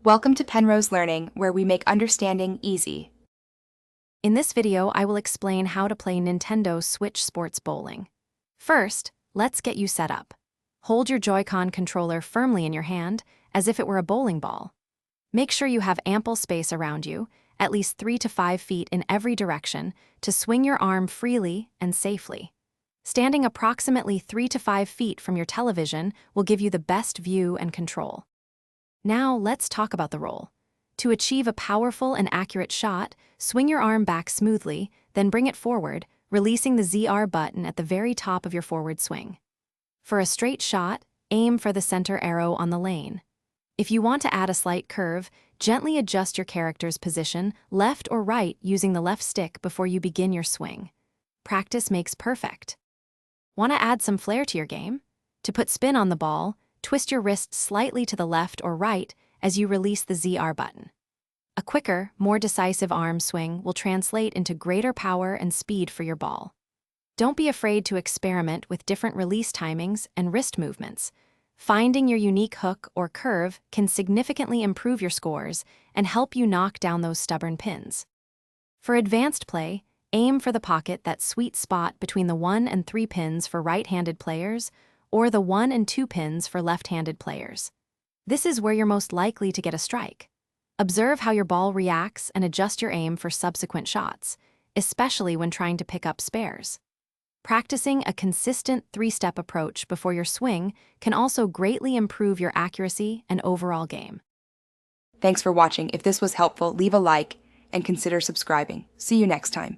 Welcome to Penrose Learning, where we make understanding easy. In this video, I will explain how to play Nintendo Switch Sports Bowling. First, let's get you set up. Hold your Joy-Con controller firmly in your hand, as if it were a bowling ball. Make sure you have ample space around you, at least 3 to 5 feet in every direction, to swing your arm freely and safely. Standing approximately 3 to 5 feet from your television will give you the best view and control. Now, let's talk about the roll. To achieve a powerful and accurate shot, swing your arm back smoothly, then bring it forward, releasing the ZR button at the very top of your forward swing. For a straight shot, aim for the center arrow on the lane. If you want to add a slight curve, gently adjust your character's position, left or right, using the left stick before you begin your swing. Practice makes perfect. Want to add some flair to your game? To put spin on the ball, twist your wrist slightly to the left or right as you release the ZR button. A quicker, more decisive arm swing will translate into greater power and speed for your ball. Don't be afraid to experiment with different release timings and wrist movements. Finding your unique hook or curve can significantly improve your scores and help you knock down those stubborn pins. For advanced play, aim for the pocket, that sweet spot between the 1 and 3 pins for right-handed players, or the 1 and 2 pins for left-handed players. This is where you're most likely to get a strike. Observe how your ball reacts and adjust your aim for subsequent shots, especially when trying to pick up spares. Practicing a consistent 3-step approach before your swing can also greatly improve your accuracy and overall game. Thanks for watching. If this was helpful, leave a like and consider subscribing. See you next time.